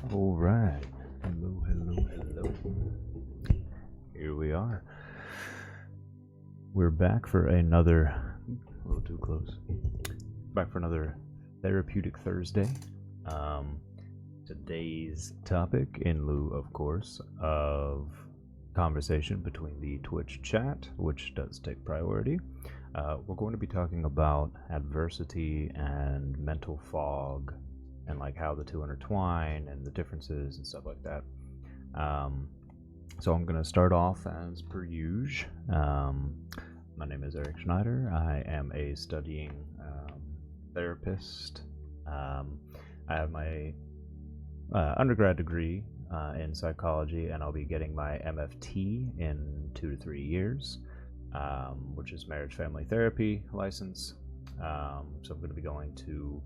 All right. Hello, hello, hello. Here we are. We're back for another, a little too close. Back for another Therapeutic Thursday. Today's topic, in lieu, of course, of conversation between the Twitch chat, which does take priority. We're going to be talking about adversity and mental fog and like how the two intertwine and the differences and stuff like that. So I'm going to start off as per usual. My name is Schneider. I am a studying therapist. I have my undergrad degree in psychology, and I'll be getting my MFT in 2 to 3 years, which is marriage family therapy license. So I'm going to be going to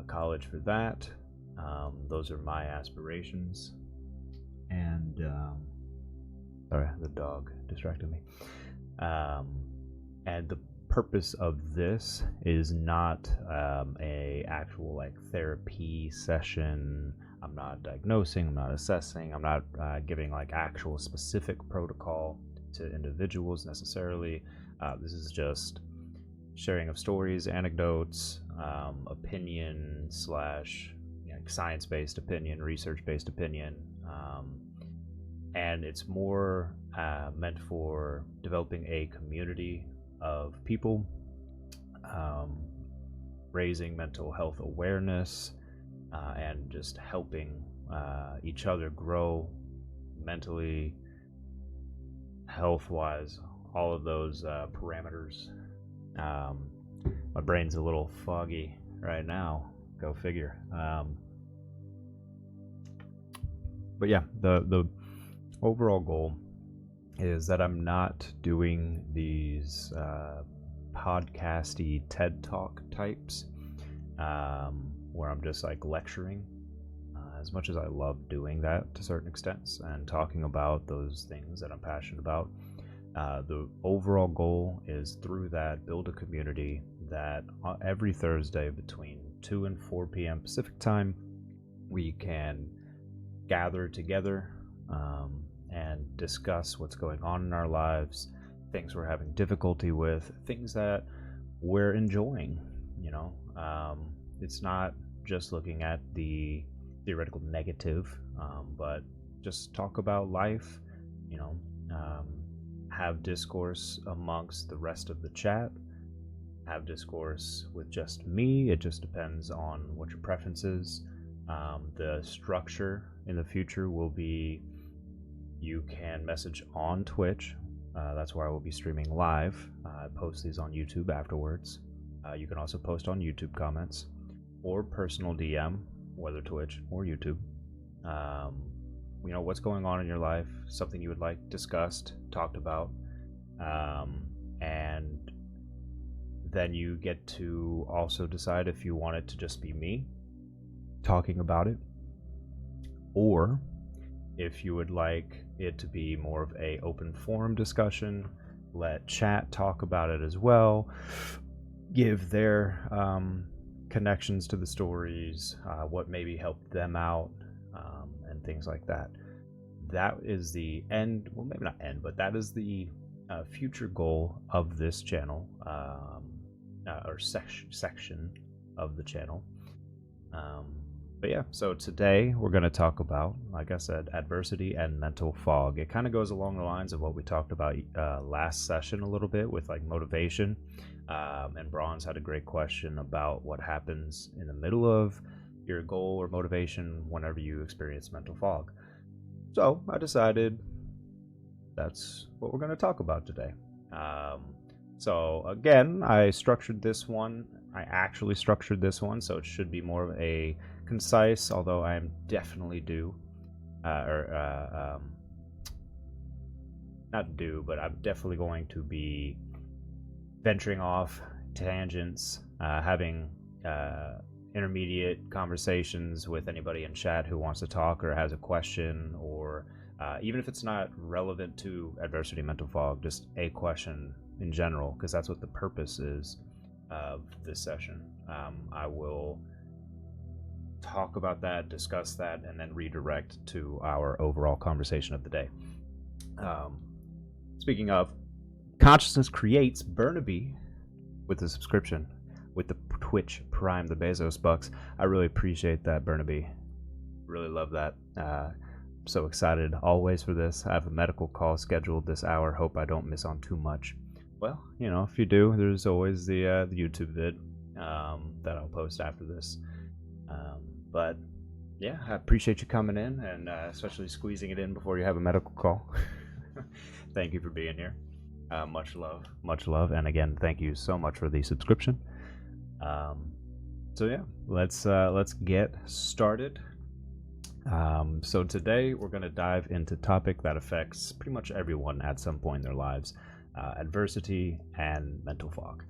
college for that. Those are my aspirations. And sorry, the dog distracted me. And the purpose of this is not a actual like therapy session. I'm not diagnosing, I'm not assessing, I'm not giving like actual specific protocol to individuals necessarily. This is just sharing of stories, anecdotes, opinion slash science-based opinion, research-based opinion, and it's more meant for developing a community of people, raising mental health awareness, and just helping each other grow mentally, health-wise, all of those parameters. My brain's a little foggy right now. Go figure. But yeah, the overall goal is that I'm not doing these podcasty TED Talk types where I'm just like lecturing. As much as I love doing that to certain extents and talking about those things that I'm passionate about, the overall goal is through that build a community that every Thursday between 2 and 4 p.m. Pacific time we can gather together and discuss what's going on in our lives, things we're having difficulty with, things that we're enjoying. It's not just looking at the theoretical negative, but just talk about life, have discourse amongst the rest of the chat, have discourse with just me. It just depends on what your preference is. The structure in the future will be you can message on Twitch. That's where I will be streaming live. I post these on YouTube afterwards. You can also post on YouTube comments or personal DM, whether Twitch or YouTube. What's going on in your life, something you would like discussed, talked about, and then you get to also decide if you want it to just be me talking about it, or if you would like it to be more of a open forum discussion, let chat talk about it as well, give their connections to the stories, what maybe helped them out, and things like that. That is the end, well, maybe not end, but that is the future goal of this channel, or section of the channel. But yeah, so today we're going to talk about, like I said, adversity and mental fog. It kind of goes along the lines of what we talked about last session a little bit with like motivation. And Bronze had a great question about what happens in the middle of your goal or motivation whenever you experience mental fog. So I decided that's what we're going to talk about today. So again, I actually structured this one, so it should be more of a concise, although I am definitely but I'm definitely going to be venturing off tangents, having intermediate conversations with anybody in chat who wants to talk or has a question, or even if it's not relevant to adversity mental fog, just a question in general, because that's what the purpose is of this session. I will talk about that, discuss that, and then redirect to our overall conversation of the day. Speaking of, Consciousness Creates Burnaby with the subscription, with the Twitch Prime, the Bezos bucks. I really appreciate that, Burnaby. Really love that. So excited always for this. I have a medical call scheduled this hour. Hope I don't miss on too much. Well, if you do, there's always the YouTube vid that I'll post after this. But yeah, I appreciate you coming in, and especially squeezing it in before you have a medical call. Thank you for being here. Much love, and again, thank you so much for the subscription. So yeah, let's get started. So today we're going to dive into a topic that affects pretty much everyone at some point in their lives: adversity and mental fog.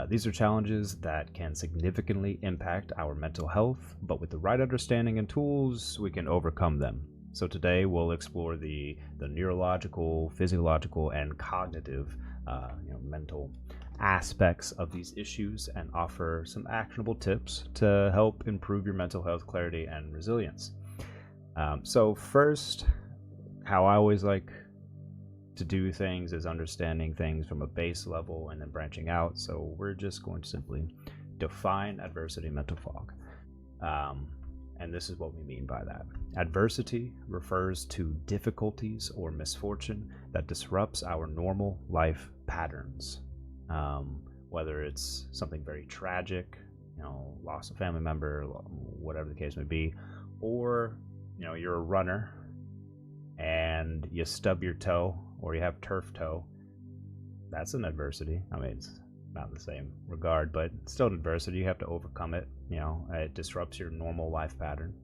These are challenges that can significantly impact our mental health, but with the right understanding and tools, we can overcome them. So today we'll explore the neurological, physiological, and cognitive, mental aspects of these issues, and offer some actionable tips to help improve your mental health clarity and resilience. So first, how I always like to do things is understanding things from a base level and then branching out. So we're just going to simply define adversity and mental fog. And this is what we mean by that. Adversity refers to difficulties or misfortune that disrupts our normal life patterns. Whether it's something very tragic, loss of a family member, whatever the case may be, or you're a runner and you stub your toe or you have turf toe. That's an adversity. I mean, it's not the same regard, but it's still an adversity. You have to overcome it. It disrupts your normal life pattern.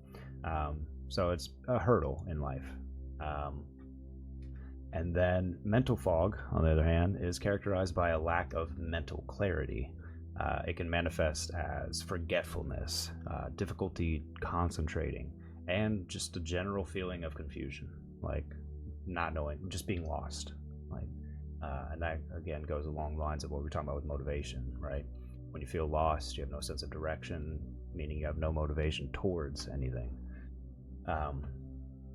So it's a hurdle in life. And then mental fog, on the other hand, is characterized by a lack of mental clarity. It can manifest as forgetfulness, difficulty concentrating, and just a general feeling of confusion, like not knowing, just being lost. And that again goes along the lines of what we were talking about with motivation, right? When you feel lost, you have no sense of direction, meaning you have no motivation towards anything.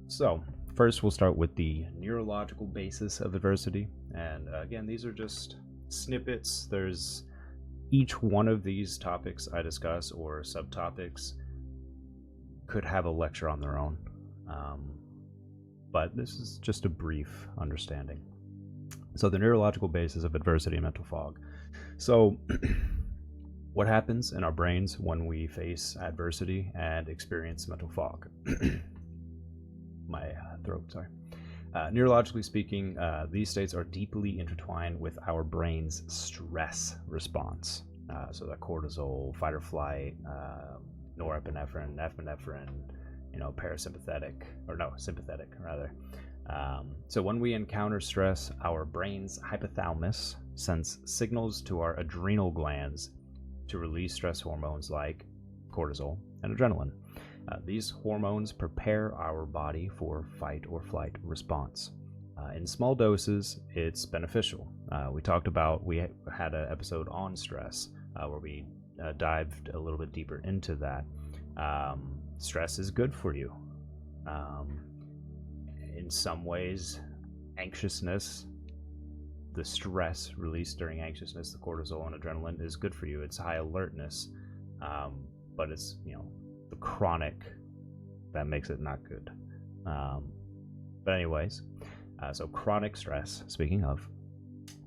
So first we'll start with the neurological basis of adversity. And again, these are just snippets. There's each one of these topics I discuss, or subtopics, could have a lecture on their own. But this is just a brief understanding. So the neurological basis of adversity and mental fog. So what happens in our brains when we face adversity and experience mental fog? My throat, sorry. Neurologically speaking, these states are deeply intertwined with our brain's stress response. So that cortisol, fight or flight, norepinephrine, epinephrine, sympathetic rather. So when we encounter stress, our brain's hypothalamus sends signals to our adrenal glands to release stress hormones like cortisol and adrenaline. These hormones prepare our body for fight or flight response. In small doses, it's beneficial. We had an episode on stress where we dived a little bit deeper into that. Stress is good for you. In some ways, anxiousness, the stress released during anxiousness, the cortisol and adrenaline, is good for you. It's high alertness, but it's the chronic that makes it not good. But anyways, so chronic stress, speaking of,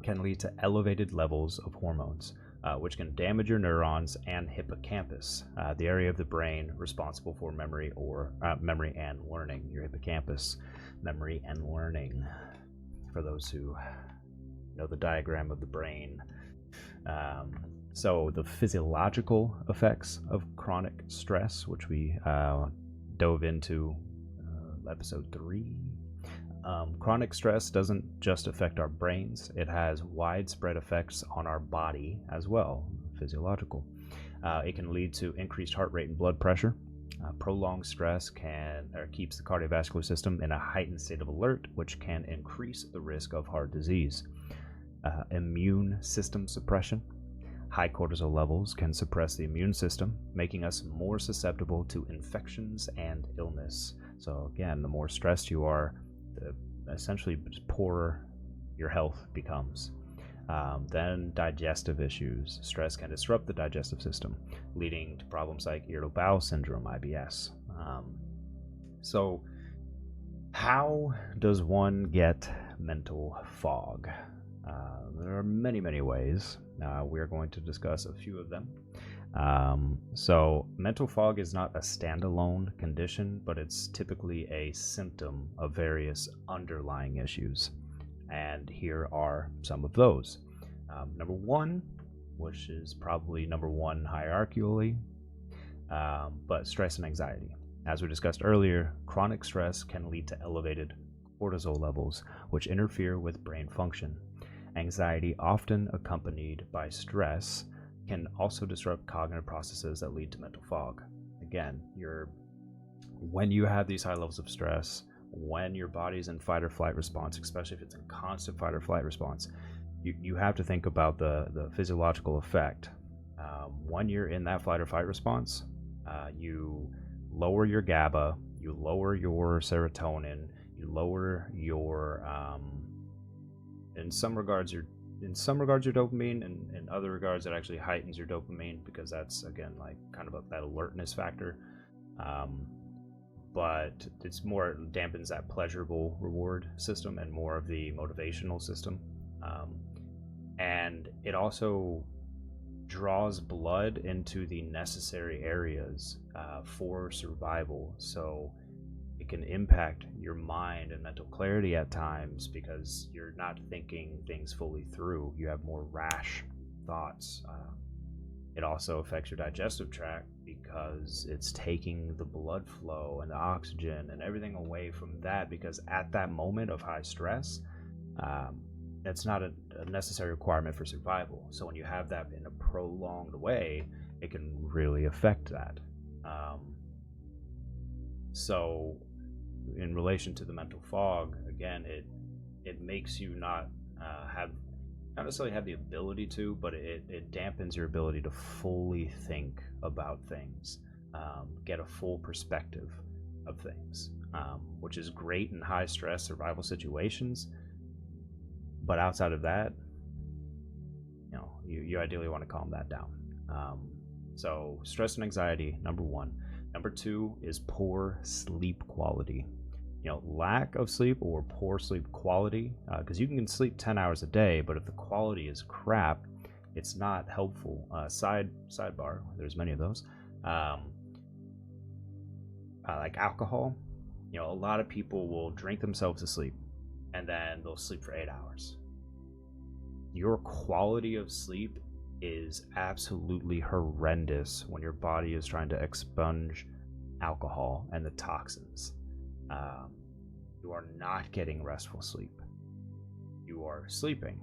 can lead to elevated levels of hormones, which can damage your neurons and hippocampus, the area of the brain responsible for memory and learning. Your hippocampus, memory and learning, for those who know the diagram of the brain. So the physiological effects of chronic stress, which we dove into episode 3. Chronic stress doesn't just affect our brains, it has widespread effects on our body as well, physiological. It can lead to increased heart rate and blood pressure. Prolonged stress keeps the cardiovascular system in a heightened state of alert, which can increase the risk of heart disease. Immune system suppression. High cortisol levels can suppress the immune system, making us more susceptible to infections and illness. So again, the more stressed you are, the essentially poorer your health becomes. Then digestive issues. Stress can disrupt the digestive system, leading to problems like irritable bowel syndrome, IBS. So how does one get mental fog? There are many, many ways. We're going to discuss a few of them. So mental fog is not a standalone condition, but it's typically a symptom of various underlying issues. And here are some of those. Number one, which is probably number one hierarchically, but stress and anxiety. As we discussed earlier, chronic stress can lead to elevated cortisol levels, which interfere with brain function. Anxiety, often accompanied by stress, can also disrupt cognitive processes that lead to mental fog. Again, when you have these high levels of stress, when your body's in fight or flight response, especially if it's in constant fight or flight response, you have to think about the physiological effect. When you're in that flight or fight response, you lower your GABA, you lower your serotonin, you lower your in some regards your dopamine, and in other regards it actually heightens your dopamine, because that's again like kind of that alertness factor. But it's more, it dampens that pleasurable reward system and more of the motivational system. And it also draws blood into the necessary areas for survival. So it can impact your mind and mental clarity at times, because you're not thinking things fully through. You have more rash thoughts. It also affects your digestive tract, because it's taking the blood flow and the oxygen and everything away from that, because at that moment of high stress, that's not a necessary requirement for survival. So when you have that in a prolonged way, it can really affect that. So in relation to the mental fog, again, it makes you not necessarily have the ability to, but it dampens your ability to fully think about things, get a full perspective of things, which is great in high stress survival situations. But outside of that, you ideally want to calm that down. So stress and anxiety, number one. Number two is poor sleep quality. Lack of sleep or poor sleep quality, because you can sleep 10 hours a day, but if the quality is crap, it's not helpful. Sidebar, there's many of those. Like alcohol, a lot of people will drink themselves to sleep, and then they'll sleep for 8 hours. Your quality of sleep is absolutely horrendous when your body is trying to expunge alcohol and the toxins. You are not getting restful sleep. You are sleeping,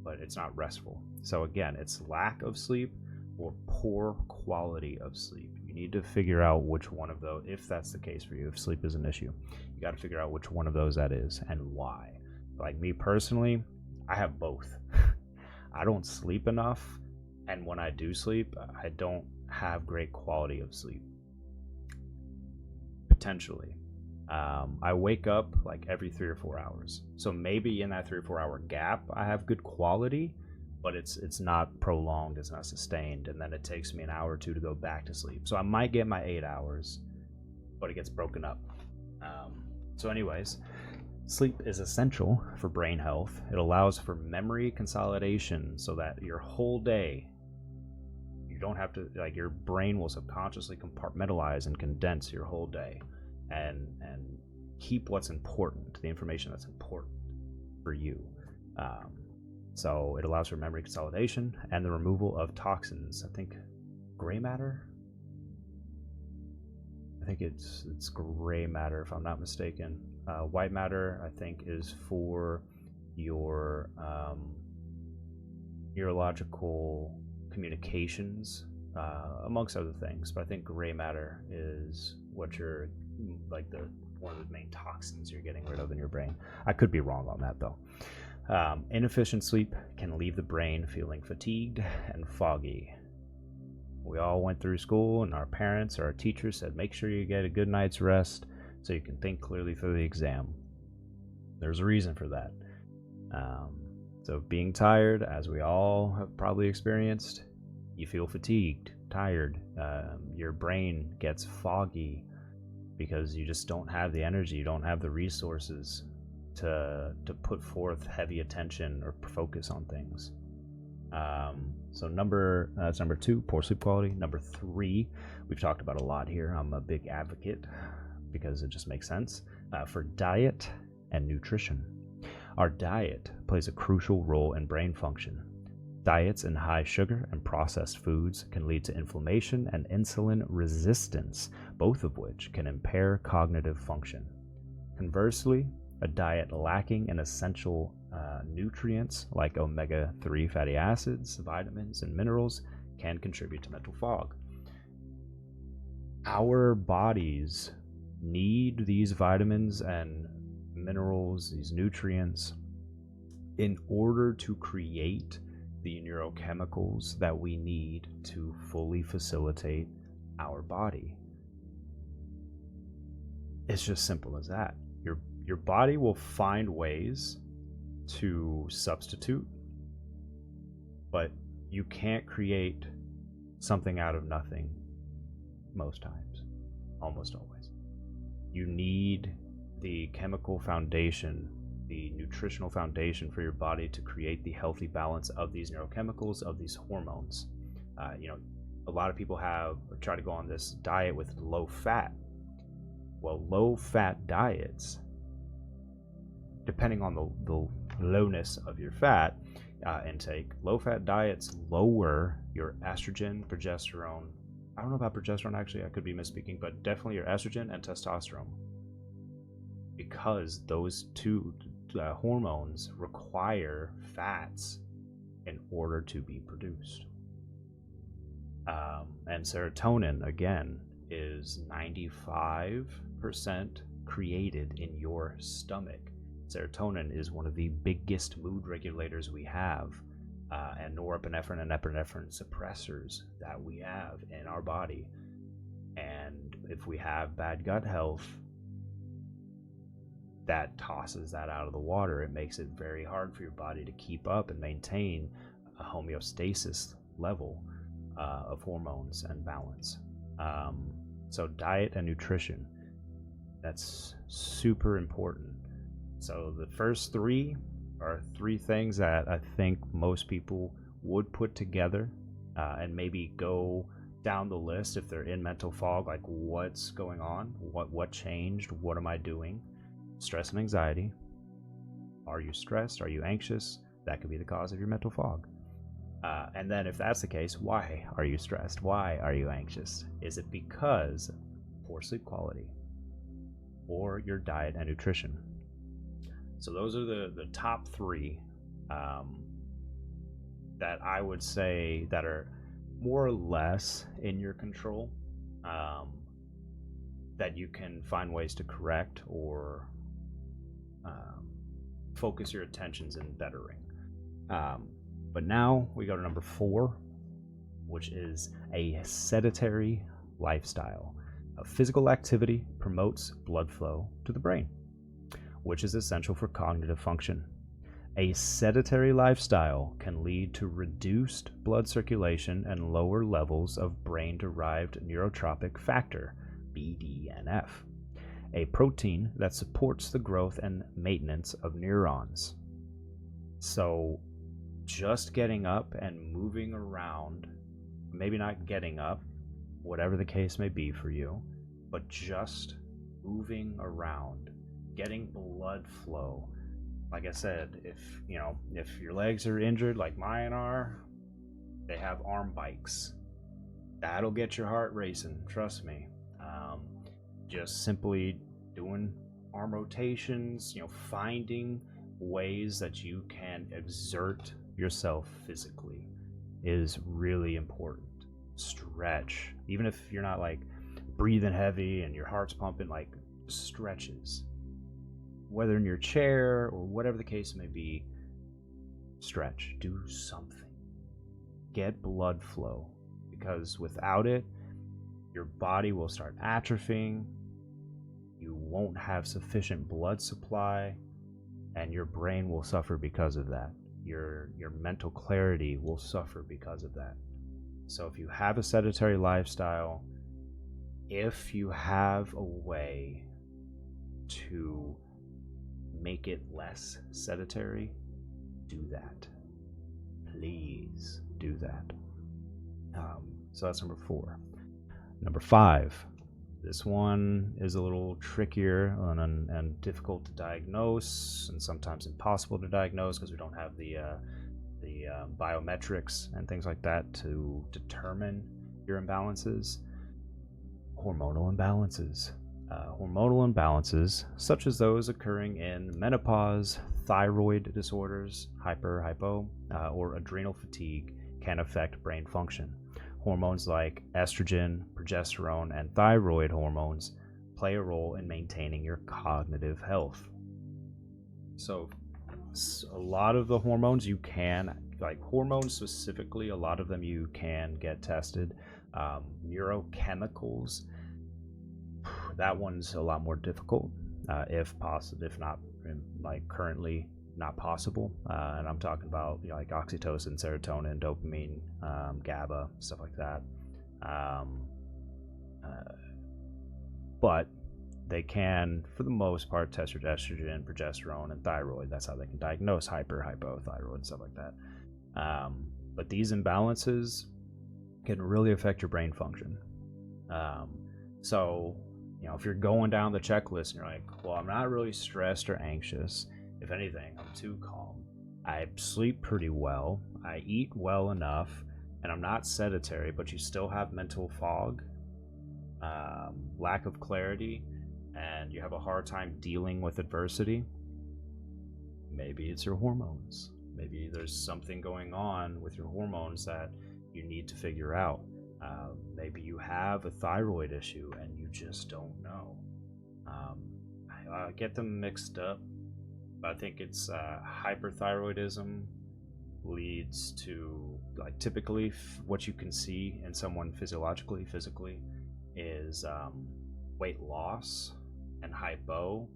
but it's not restful. So again, it's lack of sleep or poor quality of sleep. You need to figure out which one of those, if that's the case for you, if sleep is an issue, you got to figure out which one of those that is and why. Like me personally, I have both. I don't sleep enough, and when I do sleep, I don't have great quality of sleep. Potentially. I wake up like every 3 or 4 hours. So maybe in that 3 or 4 hour gap, I have good quality, but it's not prolonged, it's not sustained, and then it takes me an hour or two to go back to sleep. So I might get my 8 hours, but it gets broken up. So anyways, sleep is essential for brain health. It allows for memory consolidation, so that your whole day, you don't have to, like, your brain will subconsciously compartmentalize and condense your whole day and keep what's important, the information that's important for you. So it allows for memory consolidation and the removal of toxins. I think gray matter. I think it's gray matter, if I'm not mistaken. White matter, I think, is for your neurological communications, amongst other things. But I think gray matter is what you're like one of the main toxins you're getting rid of in your brain. I could be wrong on that though. Inefficient sleep can leave the brain feeling fatigued and foggy. We all went through school, and our parents or our teachers said, make sure you get a good night's rest so you can think clearly through the exam. There's a reason for that. So being tired, as we all have probably experienced, you feel fatigued, tired. Your brain gets foggy because you just don't have the energy, you don't have the resources to put forth heavy attention or focus on things. So that's number 2, poor sleep quality. Number 3, we've talked about a lot here. I'm a big advocate because it just makes sense for diet and nutrition. Our diet plays a crucial role in brain function. Diets in high sugar and processed foods can lead to inflammation and insulin resistance, both of which can impair cognitive function. Conversely, a diet lacking in essential nutrients like omega-3 fatty acids, vitamins, and minerals can contribute to mental fog. Our bodies need these vitamins and minerals, these nutrients, in order to create the neurochemicals that we need to fully facilitate our body. It's just simple as that. Your body will find ways to substitute, but you can't create something out of nothing most times, almost always. You need the chemical foundation, the nutritional foundation for your body to create the healthy balance of these neurochemicals, of these hormones. A lot of people try to go on this diet with low fat. Well, low fat diets, depending on the lowness of your fat intake, low fat diets lower your estrogen, progesterone. I don't know about progesterone, actually, I could be misspeaking, but definitely your estrogen and testosterone, because those two hormones require fats in order to be produced. And serotonin, again, is 95% created in your stomach. Serotonin is one of the biggest mood regulators we have, and norepinephrine and epinephrine suppressors that we have in our body. And if we have bad gut health, that tosses that out of the water. It makes it very hard for your body to keep up and maintain a homeostasis level of hormones and balance. So diet and nutrition, that's super important. So the first 3 are 3 things that I think most people would put together and maybe go down the list if they're in mental fog, like what's going on, what changed, what am I doing? Stress and anxiety. Are you stressed? Are you anxious? That could be the cause of your mental fog. And then if that's the case, why are you stressed? Why are you anxious? Is it because of poor sleep quality or your diet and nutrition? So those are the top 3 that I would say that are more or less in your control, that you can find ways to correct or focus your attentions in bettering. But now we go to number 4, which is a sedentary lifestyle. Physical activity promotes blood flow to the brain, which is essential for cognitive function. A sedentary lifestyle can lead to reduced blood circulation and lower levels of brain-derived neurotrophic factor, BDNF, a protein that supports the growth and maintenance of neurons. So just getting up and moving around, maybe not getting up, whatever the case may be for you, but just moving around, getting blood flow. Like I said, if your legs are injured like mine are, they have arm bikes. That'll get your heart racing, trust me. Just simply doing arm rotations, finding ways that you can exert yourself physically is really important. Stretch, even if you're not like breathing heavy and your heart's pumping, like stretches, whether in your chair or whatever the case may be. stretch, do something. Get blood flow, because without it, your body will start atrophying, you won't have sufficient blood supply, and your brain will suffer because of that. Your mental clarity will suffer because of that. So if you have a sedentary lifestyle, if you have a way to make it less sedentary, do that. Please do that. So that's number 4. Number 5. This one is a little trickier and difficult to diagnose, and sometimes impossible to diagnose because we don't have the biometrics and things like that to determine your imbalances. Hormonal imbalances. Hormonal imbalances, such as those occurring in menopause, thyroid disorders, hypo, or adrenal fatigue, can affect brain function. Hormones like estrogen, progesterone, and thyroid hormones play a role in maintaining your cognitive health. So, a lot of the hormones you can, like hormones specifically, a lot of them you can get tested. Neurochemicals, that one's a lot more difficult, if possible, if not like currently not possible. And I'm talking about like oxytocin, serotonin, dopamine, GABA, stuff like that. But they can, for the most part, test your estrogen, progesterone, and thyroid. That's how they can diagnose hypothyroid, and stuff like that. But these imbalances can really affect your brain function. So, if you're going down the checklist and you're like, well, I'm not really stressed or anxious. If anything, I'm too calm. I sleep pretty well. I eat well enough, and I'm not sedentary, but you still have mental fog, lack of clarity, and you have a hard time dealing with adversity. Maybe it's your hormones. Maybe there's something going on with your hormones that you need to figure out. Maybe you have a thyroid issue and you just don't know. I get them mixed up. I think it's hyperthyroidism leads to, like, typically what you can see in someone physically is weight loss, and hypo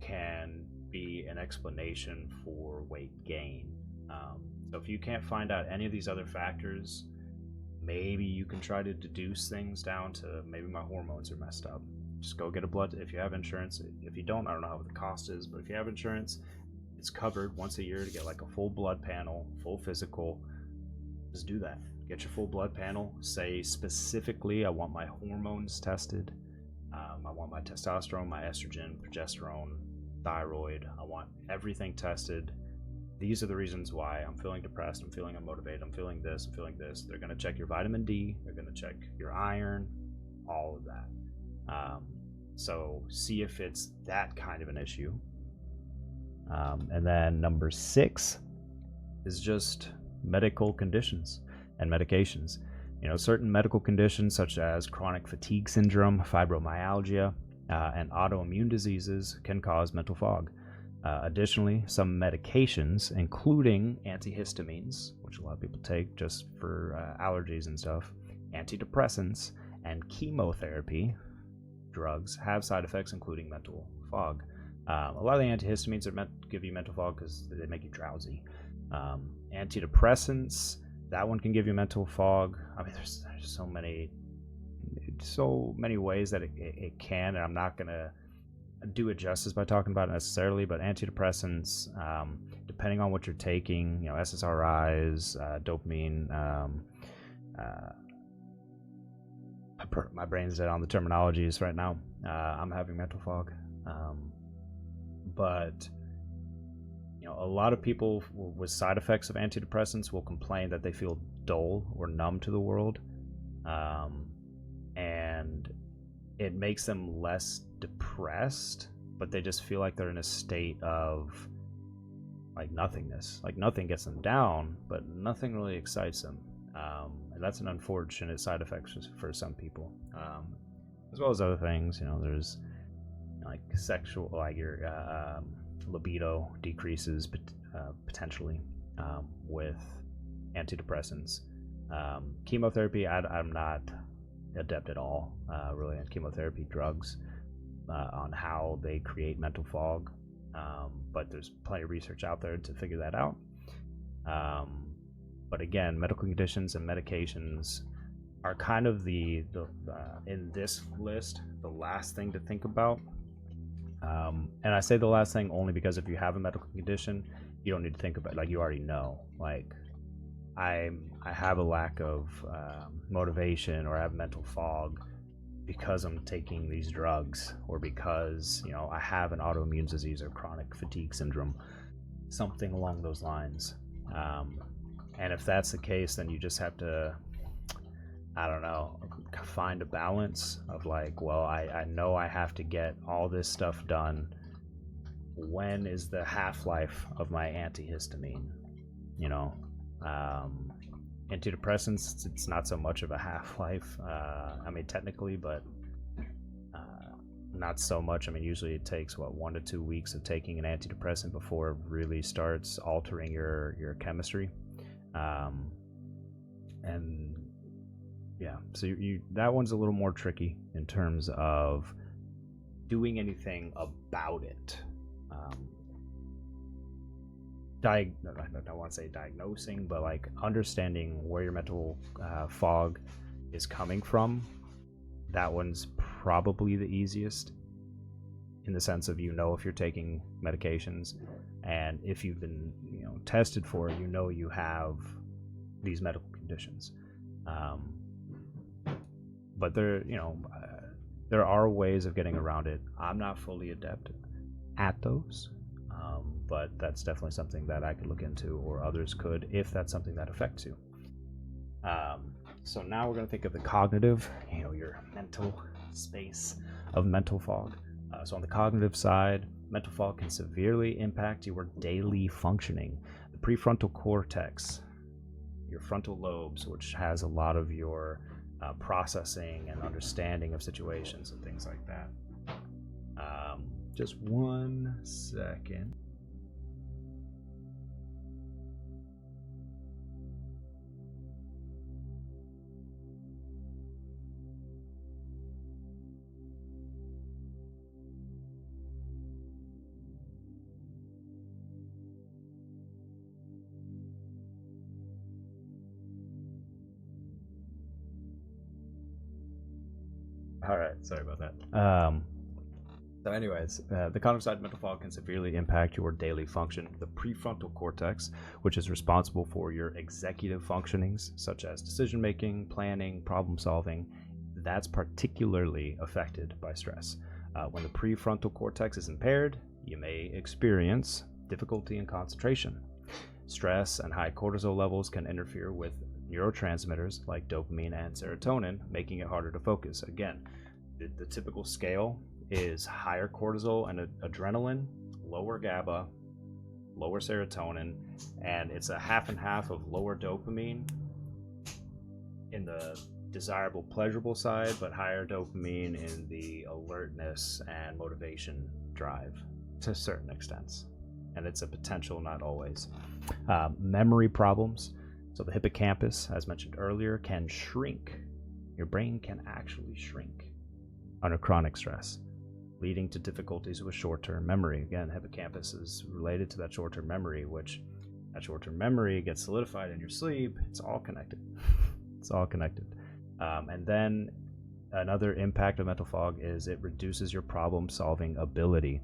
can be an explanation for weight gain. So if you can't find out any of these other factors, maybe you can try to deduce things down to maybe my hormones are messed up. Just go get a blood if you have insurance. If you don't, I don't know what the cost is, but if you have insurance, it's covered once a year to get like a full blood panel, full physical. Just do that. Get your full blood panel. Say specifically, I want my hormones tested. I want my testosterone, my estrogen, progesterone, thyroid. I want everything tested. These are the reasons why I'm feeling depressed, I'm feeling unmotivated, I'm feeling this, I'm feeling this. They're going to check your vitamin D, they're going to check your iron, all of that. So see if it's that kind of an issue. And then number 6 is just medical conditions and medications. Certain medical conditions such as chronic fatigue syndrome, fibromyalgia, and autoimmune diseases can cause mental fog. Additionally, some medications, including antihistamines, which a lot of people take just for allergies and stuff, antidepressants, and chemotherapy drugs have side effects including mental fog. A lot of the antihistamines are meant to give you mental fog because they make you drowsy. Antidepressants, that one can give you mental fog. I mean, there's so many ways that it can, and I'm not going to do it justice by talking about it necessarily, but antidepressants, depending on what you're taking, SSRIs, dopamine, my brain's dead on the terminologies right now. I'm having mental fog. But a lot of people with side effects of antidepressants will complain that they feel dull or numb to the world. And it makes them less depressed, but they just feel like they're in a state of like nothingness. Like nothing gets them down, but nothing really excites them. And that's an unfortunate side effect for some people, as well as other things. There's like sexual, like your libido decreases, potentially with antidepressants. Chemotherapy, I'm not adept at all, really, on chemotherapy drugs, on how they create mental fog. But there's plenty of research out there to figure that out. But again, medical conditions and medications are kind of the in this list, the last thing to think about. And I say the last thing only because if you have a medical condition, you don't need to think about it. Like, you already know. Like, I have a lack of motivation, or I have mental fog because I'm taking these drugs, or because, you know, I have an autoimmune disease or chronic fatigue syndrome, something along those lines. And if that's the case, then you just have to, I don't know, find a balance of like, well, I know I have to get all this stuff done. When is the half-life of my antihistamine? You know, antidepressants, it's not so much of a half-life. I mean, technically, but not so much. I mean, usually it takes, 1 to 2 weeks of taking an antidepressant before it really starts altering your chemistry. And yeah, so you that one's a little more tricky in terms of doing anything about it. I don't want to say diagnosing, but like understanding where your mental fog is coming from. That one's probably the easiest, in the sense of, you know, if you're taking medications, and if you've been, you know, tested for it, you know you have these medical conditions. But there, you know, there are ways of getting around it. I'm not fully adept at those, but that's definitely something that I could look into, or others could, if that's something that affects you. So now we're going to think of the cognitive, you know, your mental space of mental fog. So on the cognitive side, mental fog can severely impact your daily functioning. The prefrontal cortex, your frontal lobes, which has a lot of your processing and understanding of situations and things like that. Just 1 second. All right, sorry about that. So anyways, the cognitive side of mental fog can severely impact your daily function. The prefrontal cortex, which is responsible for your executive functionings, such as decision making, planning, problem solving, that's particularly affected by stress. When the prefrontal cortex is impaired, you may experience difficulty in concentration. Stress and high cortisol levels can interfere with neurotransmitters like dopamine and serotonin, making it harder to focus. Again, the typical scale is higher cortisol and adrenaline, lower GABA, lower serotonin, and it's a half and half of lower dopamine in the desirable, pleasurable side, but higher dopamine in the alertness and motivation drive to certain extents. And it's a potential, not always. Memory problems. So the hippocampus, as mentioned earlier, can shrink. Your brain can actually shrink under chronic stress, leading to difficulties with short-term memory. Again, hippocampus is related to that short-term memory, which that short-term memory gets solidified in your sleep. It's all connected. It's all connected. And then another impact of mental fog is it reduces your problem-solving ability.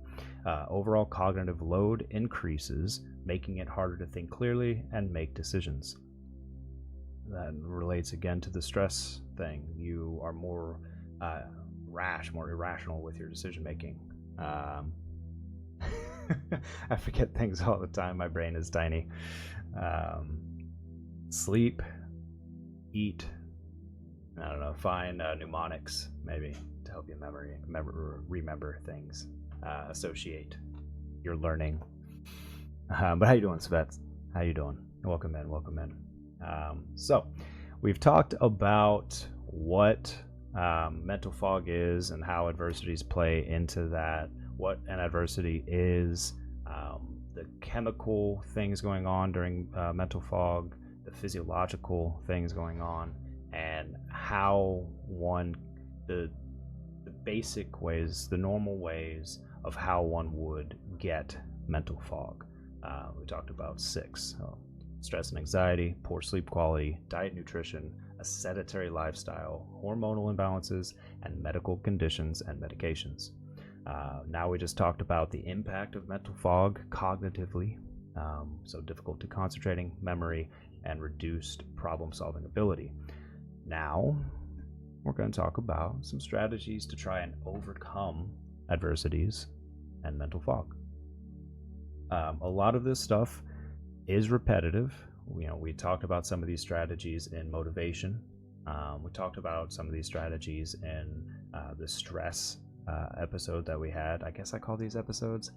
Overall cognitive load increases, making it harder to think clearly and make decisions. That relates again to the stress thing. You are more more irrational with your decision making. I forget things all the time. My brain is tiny. Sleep, eat, I don't know, find mnemonics maybe to help you remember things, associate your learning. But how you doing, Svet? How you doing? Welcome in. So we've talked about what mental fog is and how adversities play into that, what an adversity is, the chemical things going on during mental fog, the physiological things going on, and how the basic ways, the normal ways of how one would get mental fog. We talked about 6: stress and anxiety, poor sleep quality, diet, nutrition, a sedentary lifestyle, hormonal imbalances, and medical conditions and medications. Now we just talked about the impact of mental fog cognitively, so difficulty concentrating, memory, and reduced problem-solving ability. Now we're going to talk about some strategies to try and overcome adversities and mental fog. A lot of this stuff is repetitive. We talked about some of these strategies in motivation. We talked about some of these strategies in the stress episode that we had. I guess I call these episodes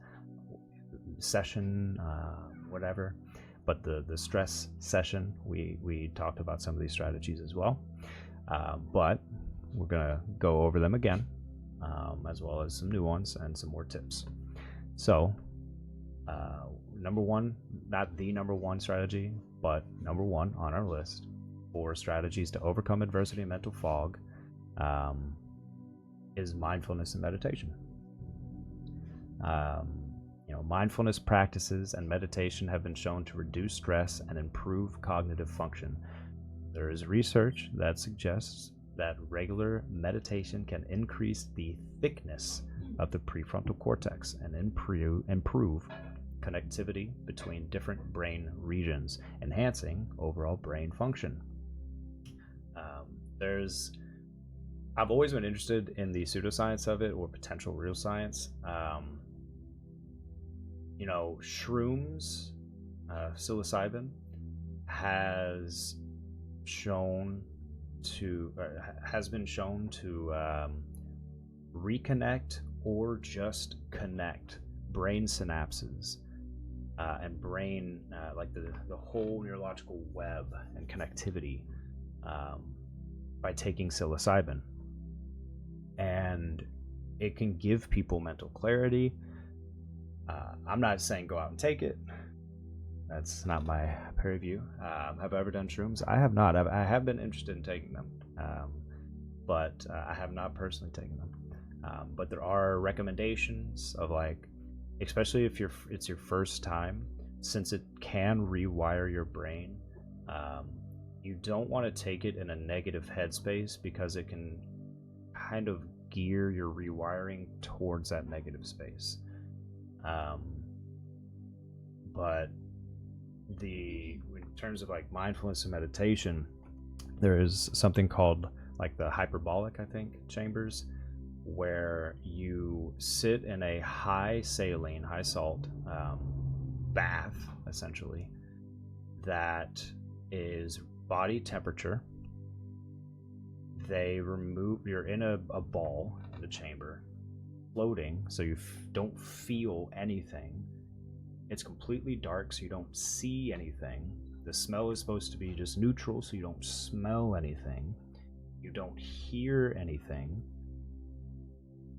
session, whatever. But the stress session, we talked about some of these strategies as well. But we're gonna go over them again, as well as some new ones and some more tips. So, number one, not the number one strategy, but number one on our list for strategies to overcome adversity and mental fog, is mindfulness and meditation. Mindfulness practices and meditation have been shown to reduce stress and improve cognitive function. There is research that suggests that regular meditation can increase the thickness of the prefrontal cortex and improve connectivity between different brain regions, enhancing overall brain function. I've always been interested in the pseudoscience of it, or potential real science. Shrooms, psilocybin has been shown to reconnect or just connect brain synapses and brain, like the whole neurological web and connectivity, by taking psilocybin. And it can give people mental clarity. I'm not saying go out and take it. That's not my purview. Have I ever done shrooms? I have not. I have been interested in taking them, but I have not personally taken them. But there are recommendations of, like, especially if it's your first time, since it can rewire your brain. You don't want to take it in a negative headspace, because it can kind of gear your rewiring towards that negative space. But in terms of like mindfulness and meditation, there is something called like the hyperbolic, I think, chambers, where you sit in a high saline, high salt bath, essentially, that is body temperature. You're in a ball in the chamber, floating, so you don't feel anything. It's completely dark, so you don't see anything. The smell is supposed to be just neutral, so you don't smell anything. You don't hear anything.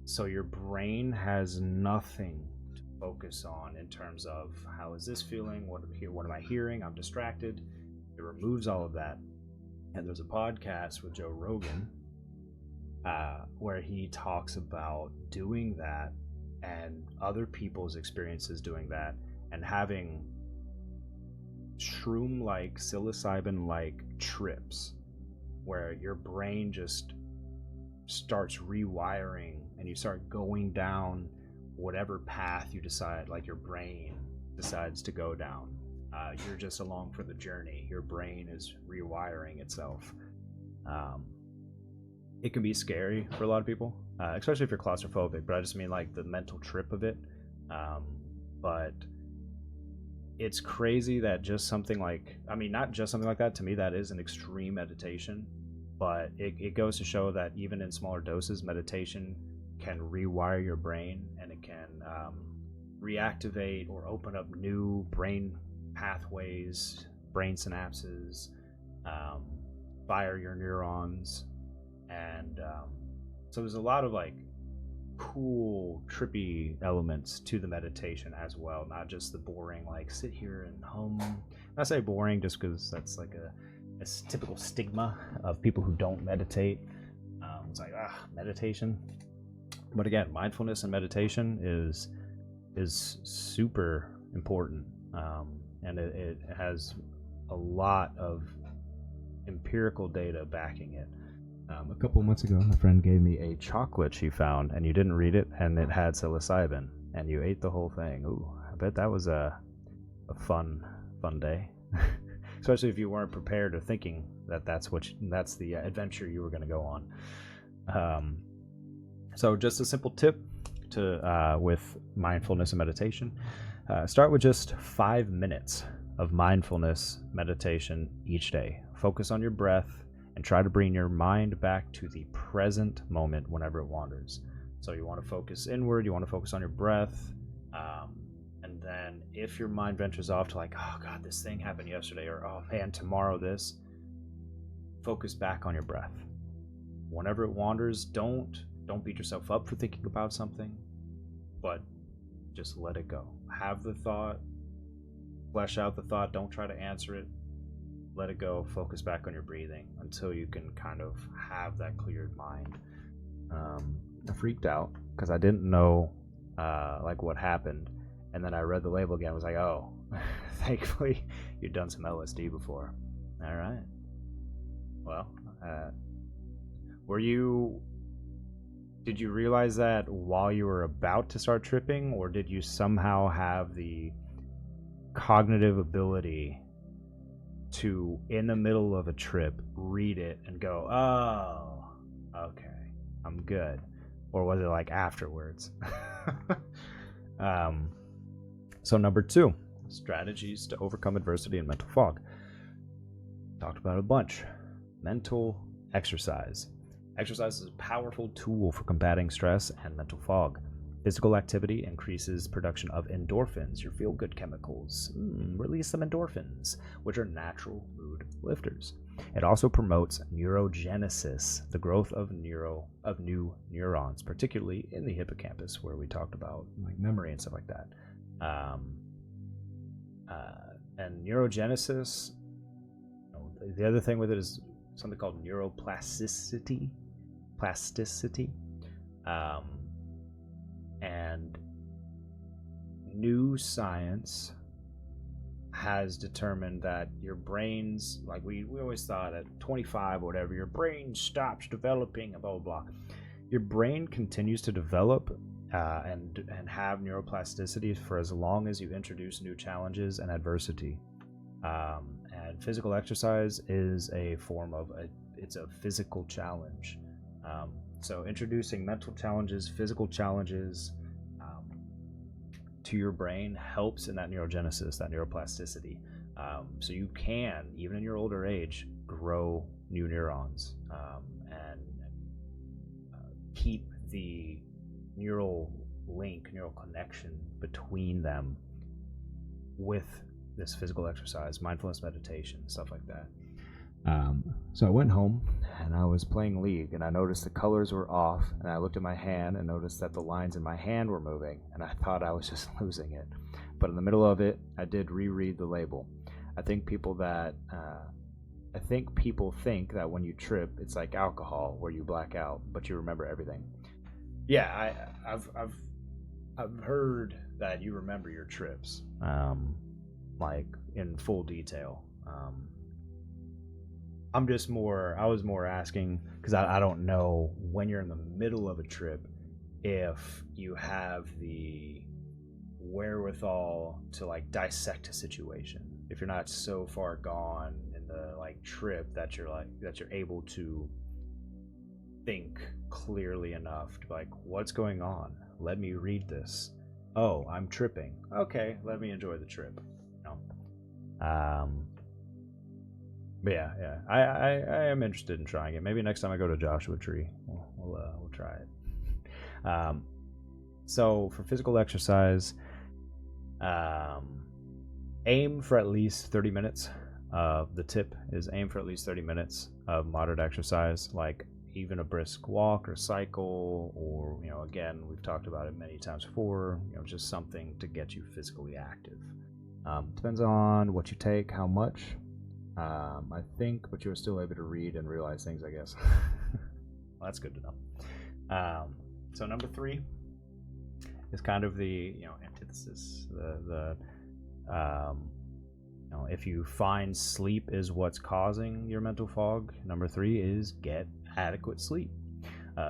So your brain has nothing to focus on in terms of, how is this feeling? What am I hearing? I'm distracted. It removes all of that. And there's a podcast with Joe Rogan where he talks about doing that and other people's experiences doing that, and having shroom-like, psilocybin-like trips where your brain just starts rewiring and you start going down whatever path you decide, like your brain decides to go down. You're just along for the journey. Your brain is rewiring itself. It can be scary for a lot of people, especially if you're claustrophobic, but I just mean like the mental trip of it. But it's crazy that just something like, not just something like that, to me that is an extreme meditation, but it goes to show that even in smaller doses, meditation can rewire your brain, and it can reactivate or open up new brain pathways, brain synapses, fire your neurons, and so there's a lot of like cool, trippy elements to the meditation as well, not just the boring, like sit here and hum. I say boring just because that's like a typical stigma of people who don't meditate. It's like, meditation. But again, mindfulness and meditation is super important, and it has a lot of empirical data backing it. A couple months ago, my friend gave me a chocolate she found, and you didn't read it, and it had psilocybin, and you ate the whole thing. Ooh, I bet that was a fun day, especially if you weren't prepared or thinking that that's the adventure you were going to go on. So, just a simple tip to with mindfulness and meditation: start with just 5 minutes of mindfulness meditation each day. Focus on your breath and try to bring your mind back to the present moment whenever it wanders. So you want to focus inward, you want to focus on your breath, and then if your mind ventures off to like, oh God, this thing happened yesterday, or oh man, tomorrow this, focus back on your breath. Whenever it wanders, don't beat yourself up for thinking about something, but just let it go. Have the thought, flesh out the thought, don't try to answer it. Let it go, focus back on your breathing until you can kind of have that cleared mind. I freaked out because I didn't know like what happened, and then I read the label again. I was like, oh, thankfully you'd done some LSD before. All right. Well, did you realize that while you were about to start tripping, or did you somehow have the cognitive ability to, in the middle of a trip, read it and go, oh, okay, I'm good? Or was it like afterwards? So number 2, strategies to overcome adversity and mental fog. Talked about a bunch. Mental exercise. Exercise is a powerful tool for combating stress and mental fog. Physical activity increases production of endorphins, your feel-good chemicals. Release some endorphins, which are natural mood lifters. It also promotes neurogenesis, the growth of new neurons, particularly in the hippocampus, where we talked about like memory and stuff like that. And neurogenesis, the other thing with it is something called neuroplasticity. And new science has determined that your brains, like we always thought at 25 or whatever, your brain stops developing and blah, blah, blah. Your brain continues to develop and have neuroplasticity for as long as you introduce new challenges and adversity. And physical exercise is a form of it's a physical challenge. So introducing mental challenges, physical challenges to your brain helps in that neurogenesis, that neuroplasticity. So you can, even in your older age, grow new neurons and keep the neural link, neural connection between them with this physical exercise, mindfulness meditation, stuff like that. So I went home and I was playing League, and I noticed the colors were off, and I looked at my hand and noticed that the lines in my hand were moving, and I thought I was just losing it. But in the middle of it, I did reread the label. I think people think that when you trip, it's like alcohol, where you black out, but you remember everything. Yeah, I've heard that you remember your trips, like in full detail. I was more asking because I don't know when you're in the middle of a trip if you have the wherewithal to like dissect a situation. If you're not so far gone in the like trip that you're able to think clearly enough to be like, what's going on? Let me read this. Oh, I'm tripping. Okay, let me enjoy the trip. But yeah, I am interested in trying it. Maybe next time I go to Joshua Tree, we'll try it. So for physical exercise, aim for at least 30 minutes. The tip is aim for at least 30 minutes of moderate exercise. Like even a brisk walk or cycle, or again, we've talked about it many times before, just something to get you physically active. Depends on what you take, how much, I think, but you're still able to read and realize things, I guess. Well, that's good to know. So number 3 is kind of the antithesis. If you find sleep is what's causing your mental fog, number 3 is get adequate sleep.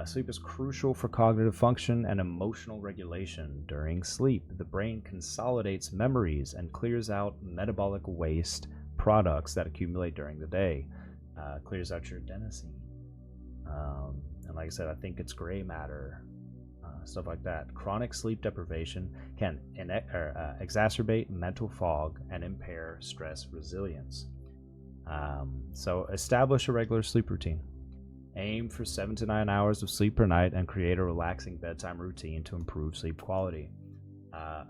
Sleep is crucial for cognitive function and emotional regulation. During sleep, the brain consolidates memories and clears out metabolic waste products that accumulate during the day. Clears out your adenosine. And like I said, I think it's gray matter, stuff like that. Chronic sleep deprivation can exacerbate mental fog and impair stress resilience. So establish a regular sleep routine. Aim for 7 to 9 hours of sleep per night and create a relaxing bedtime routine to improve sleep quality.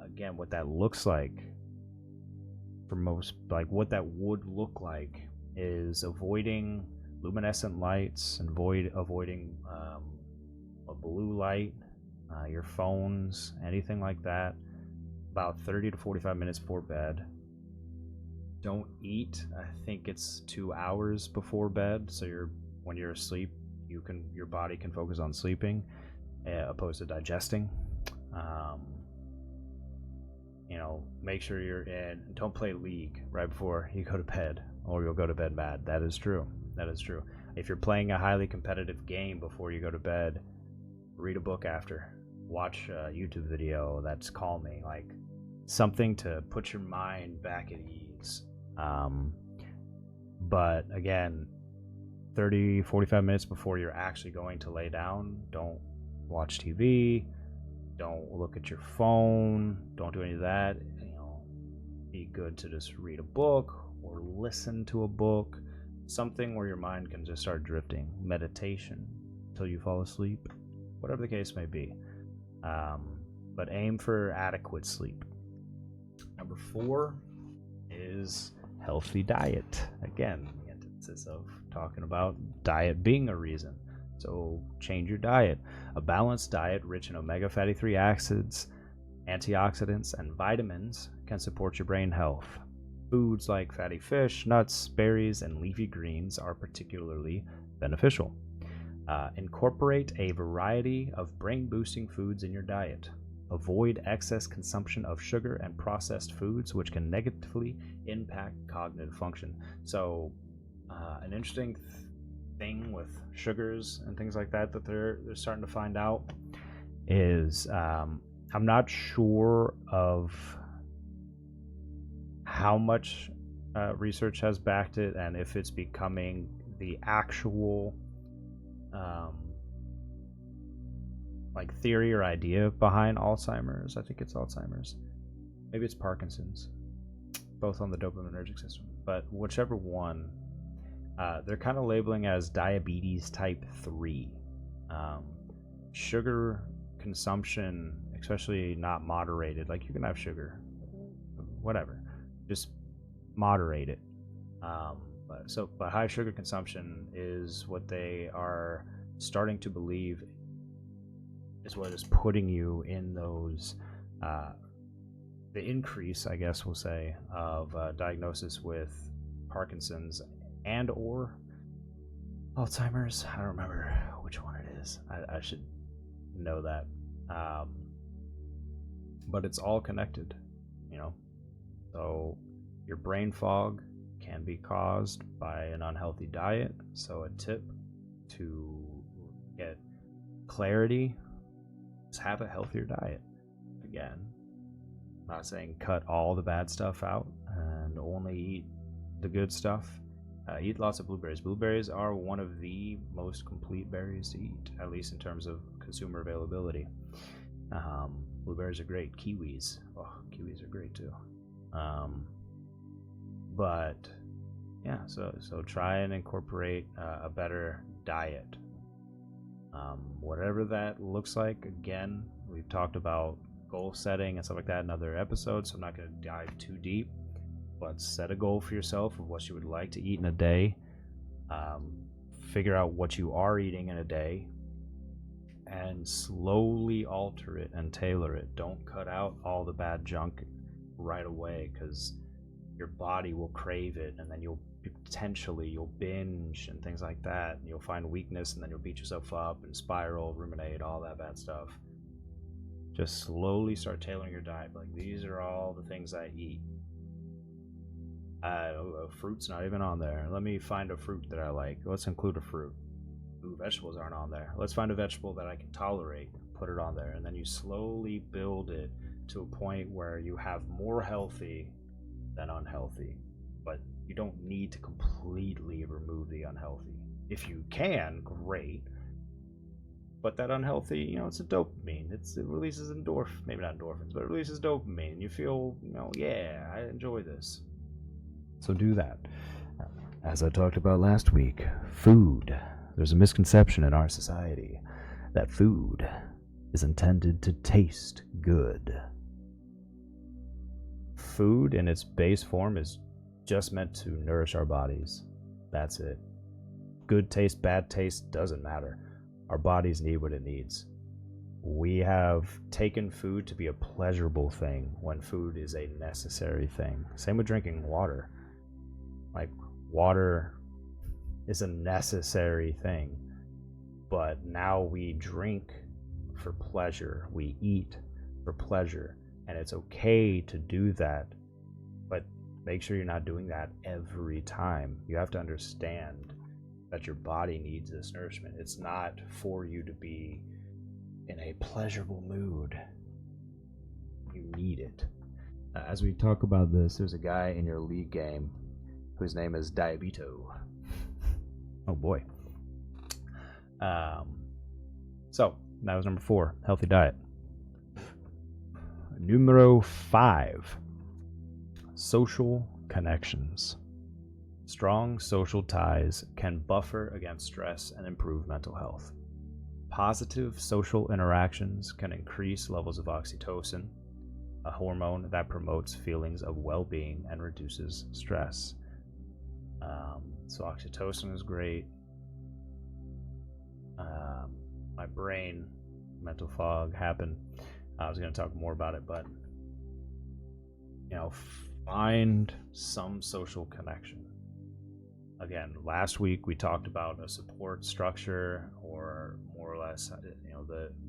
Again, what that looks like for most, like what that would look like, is avoiding luminescent lights and avoiding a blue light, your phones, anything like that, about 30 to 45 minutes before bed. Don't eat, I think it's 2 hours before bed, so when you're asleep, your body can focus on sleeping, opposed to digesting. Make sure you're in. Don't play League right before you go to bed, or you'll go to bed mad. That is true. If you're playing a highly competitive game before you go to bed, read a book after. Watch a YouTube video that's calming, like something to put your mind back at ease. But again, 30-45 minutes before you're actually going to lay down, don't watch TV, don't look at your phone, don't do any of that. Be good to just read a book or listen to a book, something where your mind can just start drifting. Meditation until you fall asleep, whatever the case may be. But aim for adequate sleep. Number 4 is healthy diet. Again, the antithesis of talking about diet being a reason. So change your diet. A balanced diet rich in omega fatty 3 acids, antioxidants, and vitamins can support your brain health. Foods like fatty fish, nuts, berries, and leafy greens are particularly beneficial. Incorporate a variety of brain-boosting foods in your diet. Avoid excess consumption of sugar and processed foods, which can negatively impact cognitive function. So, an interesting thing with sugars and things like that they're starting to find out is, I'm not sure of how much research has backed it, and if it's becoming the actual like theory or idea behind Alzheimer's. I think it's Alzheimer's. Maybe it's Parkinson's. Both on the dopaminergic system. But whichever one, they're kind of labeling as diabetes type 3. Sugar consumption, especially not moderated, like you can have sugar, whatever, just moderate it. But high sugar consumption is what they are starting to believe is what is putting you in those, the increase, I guess we'll say, of diagnosis with Parkinson's and or Alzheimer's. I don't remember which one it is. I should know that. But it's all connected, So your brain fog can be caused by an unhealthy diet. So a tip to get clarity is have a healthier diet. Again, I'm not saying cut all the bad stuff out and only eat the good stuff. Eat lots of blueberries. Blueberries are one of the most complete berries to eat, at least in terms of consumer availability. Blueberries are great. Kiwis. Oh, kiwis are great too. But yeah, so try and incorporate a better diet. Whatever that looks like. Again, we've talked about goal setting and stuff like that in other episodes, so I'm not going to dive too deep. But set a goal for yourself of what you would like to eat in a day. figure out what you are eating in a day and slowly alter it and tailor it. Don't cut out all the bad junk right away, because your body will crave it, and then you'll binge and things like that, and you'll find weakness, and then you'll beat yourself up and spiral, ruminate, all that bad stuff. Just slowly start tailoring your diet. Like, these are all the things I eat. Fruit's not even on there. Let me find a fruit that I like. Let's include a fruit. Ooh, vegetables aren't on there. Let's find a vegetable that I can tolerate. Put it on there. And then you slowly build it to a point where you have more healthy than unhealthy. But you don't need to completely remove the unhealthy. If you can, great. But that unhealthy, it's a dopamine. It releases maybe not endorphins, but it releases dopamine. You feel, yeah, I enjoy this. So do that. As I talked about last week, food. There's a misconception in our society that food is intended to taste good. Food in its base form is just meant to nourish our bodies. That's it. Good taste, bad taste, doesn't matter. Our bodies need what it needs. We have taken food to be a pleasurable thing when food is a necessary thing. Same with drinking water. Like, water is a necessary thing, but now we drink for pleasure. We eat for pleasure, and it's okay to do that, but make sure you're not doing that every time. You have to understand that your body needs this nourishment. It's not for you to be in a pleasurable mood. You need it. As we talk about this, there's a guy in your league game whose name is Diabito. Oh boy. So that was number 4, healthy diet. Numero 5, social connections. Strong social ties can buffer against stress and improve mental health. Positive social interactions can increase levels of oxytocin, a hormone that promotes feelings of well-being and reduces stress. So oxytocin is great. My brain, mental fog happened. I was going to talk more about it, but find some social connection. Again, last week we talked about a support structure, or more or less,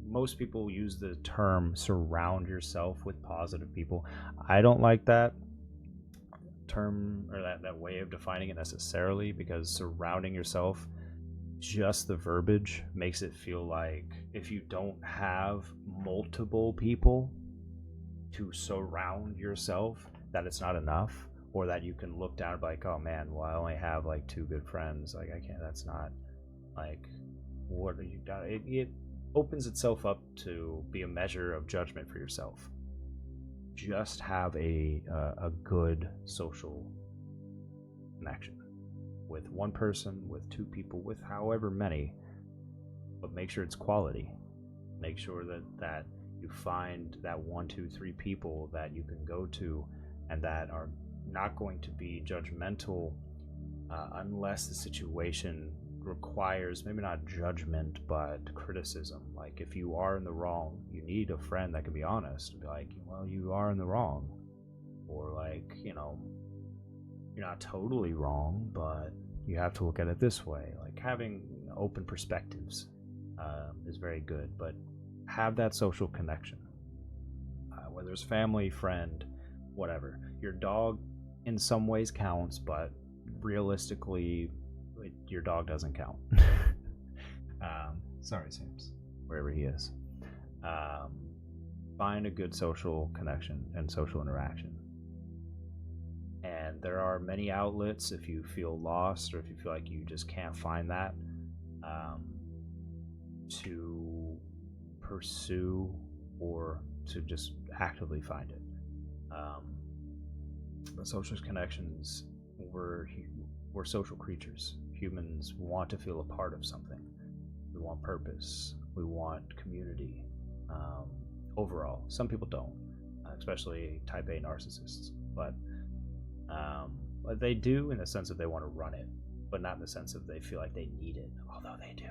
most people use the term surround yourself with positive people. I don't like that term, or that way of defining it necessarily, because surrounding yourself, just the verbiage makes it feel like if you don't have multiple people to surround yourself, that it's not enough, or that you can look down and be like, oh man, well, I only have like 2 good friends. Like, I can't, that's not, like, what are you doing? It opens itself up to be a measure of judgment for yourself. Just have a good social connection with one person, with 2 people, with however many, but make sure it's quality. Make sure that you find that 1, 2, 3 people that you can go to and that are not going to be judgmental unless the situation requires maybe not judgment but criticism. Like, if you are in the wrong, you need a friend that can be honest and be like, well, you are in the wrong, or like, you're not totally wrong, but you have to look at it this way. Like, having open perspectives is very good, but have that social connection, whether it's family, friend, whatever. Your dog in some ways counts, but realistically your dog doesn't count. Sorry, Sam's, wherever he is. Find a good social connection and social interaction. And there are many outlets if you feel lost, or if you feel like you just can't find that, to pursue or to just actively find it. But social connections, we're social creatures. Humans want to feel a part of something. We want purpose. We want community. Overall, some people don't, especially type A narcissists. But they do, in the sense that they want to run it. but not in the sense of they feel like they need it, although they do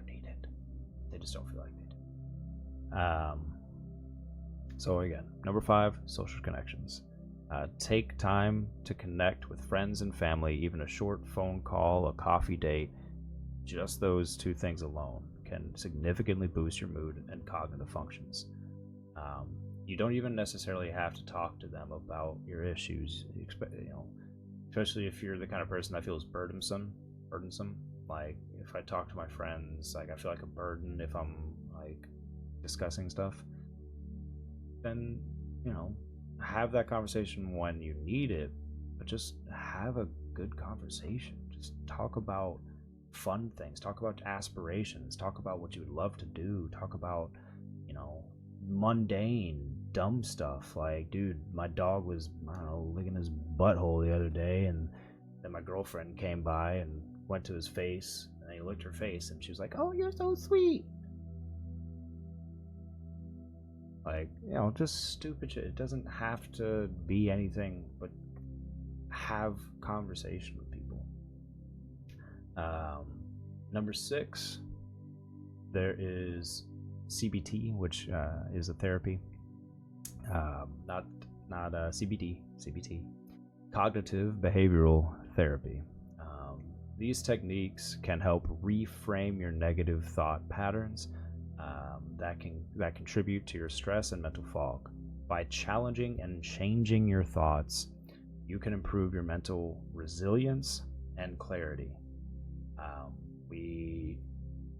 need it. They just don't feel like they do. So again, number 5, social connections. Take time to connect with friends and family. Even a short phone call, a coffee date, just those 2 things alone can significantly boost your mood and cognitive functions. You don't even necessarily have to talk to them about your issues, especially if you're the kind of person that feels burdensome. Like, if I talk to my friends, like, I feel like a burden if I'm like discussing stuff. Then, have that conversation when you need it, but just have a good conversation. Just talk about fun things, talk about aspirations, talk about what you would love to do, talk about, mundane, dumb stuff. Like, dude, my dog was, licking his butthole the other day, and then my girlfriend came by and went to his face, and he licked her face, and she was like, "Oh, you're so sweet." Like, just stupid shit. It doesn't have to be anything, but have conversation with people. Number 6, there is CBT, which is a therapy. Not CBD, CBT. Cognitive behavioral therapy. These techniques can help reframe your negative thought patterns that contribute to your stress and mental fog. By challenging and changing your thoughts, you can improve your mental resilience and clarity.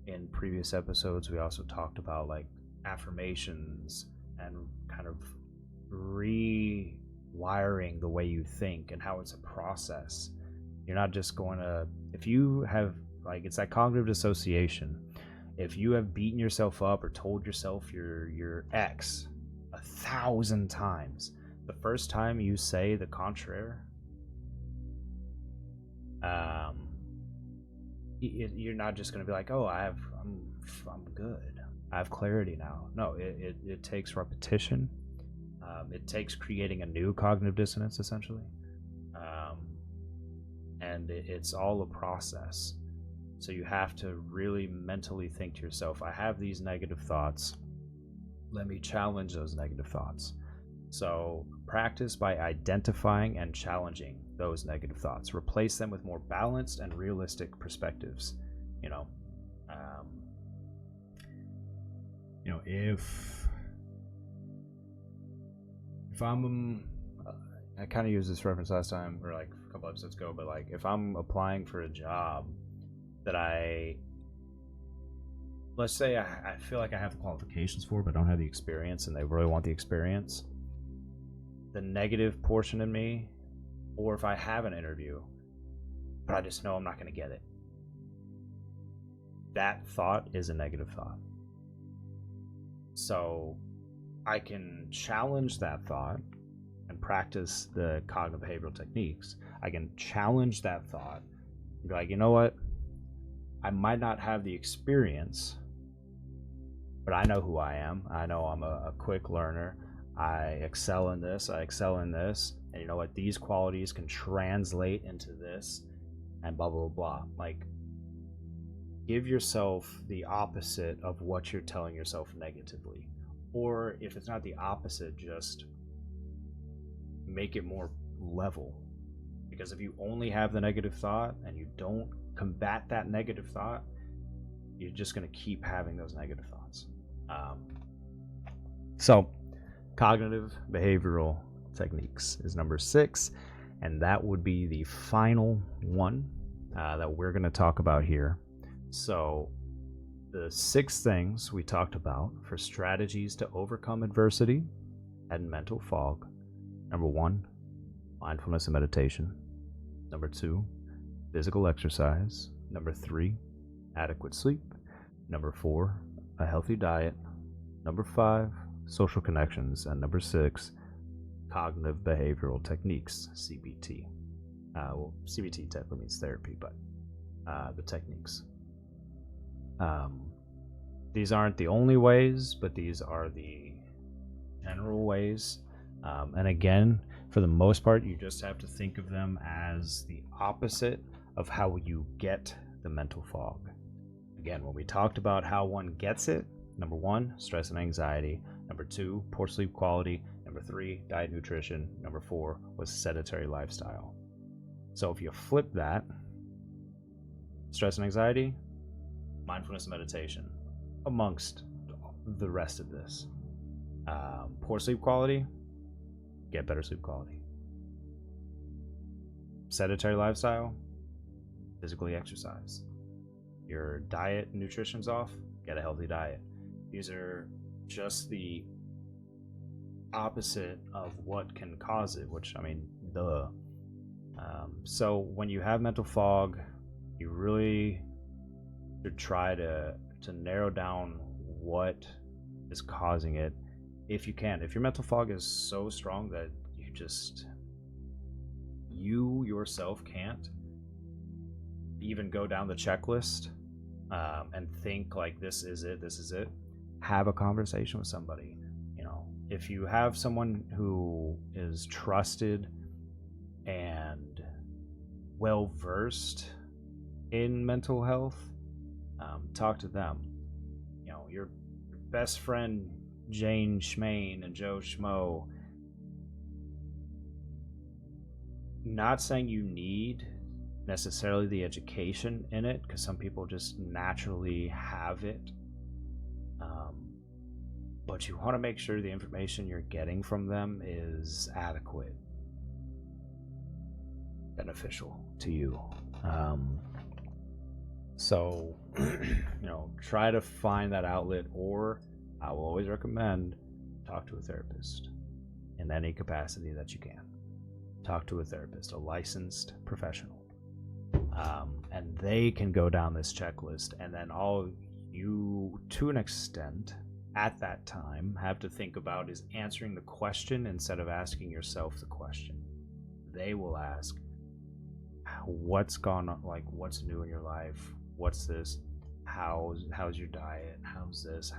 In previous episodes, we also talked about like affirmations and kind of rewiring the way you think and how it's a process. You're not just going to, if you have, like, it's that cognitive dissociation. If you have beaten yourself up or told yourself your ex 1,000 times, the first time you say the contrary, you're not just going to be like, "Oh, I'm good. I have clarity now." No, it takes repetition. It takes creating a new cognitive dissonance, essentially, and it's all a process. So you have to really mentally think to yourself, I have these negative thoughts. Let me challenge those negative thoughts. So practice by identifying and challenging those negative thoughts. Replace them with more balanced and realistic perspectives. If I'm, I kind of used this reference last time, or like a couple episodes ago, but like if I'm applying for a job that let's say I feel like I have the qualifications for, but don't have the experience, and they really want the experience, the negative portion in me, or if I have an interview, but I just know I'm not going to get it, that thought is a negative thought. So I can challenge that thought and practice the cognitive behavioral techniques. I can challenge that thought and be like, you know what? I might not have the experience, but I know who I am. I know I'm a quick learner. I excel in this. And you know what? These qualities can translate into this, and blah, blah, blah. Like, give yourself the opposite of what you're telling yourself negatively. Or if it's not the opposite, just make it more level. Because if you only have the negative thought and you don't combat that negative thought, you're just going to keep having those negative thoughts. So cognitive behavioral techniques is number 6, and that would be the final one that we're going to talk about here. So the 6 things we talked about for strategies to overcome adversity and mental fog. Number 1, mindfulness and meditation. Number 2, physical exercise. Number 3, adequate sleep. Number 4, a healthy diet. Number 5, social connections. And number 6, cognitive behavioral techniques, CBT. CBT technically means therapy, but the techniques. These aren't the only ways, but these are the general ways. And again, for the most part, you just have to think of them as the opposite of how you get the mental fog. Again, when we talked about how one gets it, number 1, stress and anxiety. Number 2, poor sleep quality. Number 3, diet, nutrition. Number 4 was sedentary lifestyle. So if you flip that, stress and anxiety, mindfulness and meditation, amongst the rest of this. Poor sleep quality, get better sleep quality. Sedentary lifestyle, physically exercise. Your diet and nutrition's off, get a healthy diet. These are just the opposite of what can cause it, which, I mean, duh. So when you have mental fog, you really should try to narrow down what is causing it, if you can. If your mental fog is so strong that you yourself can't even go down the checklist and think like, this is it, have a conversation with somebody. If you have someone who is trusted and well versed in mental health, talk to them. Your best friend Jane Schmaine and Joe Schmo, not saying you need necessarily the education in it, because some people just naturally have it, but you want to make sure the information you're getting from them is adequate, beneficial to you. So try to find that outlet, or I will always recommend talk to a therapist in any capacity that you can. Talk to a therapist, a licensed professional, and they can go down this checklist, and then all you, to an extent, at that time, have to think about is answering the question instead of asking yourself the question. They will ask, what's gone on, like, what's new in your life, what's this, how's your diet, how's this,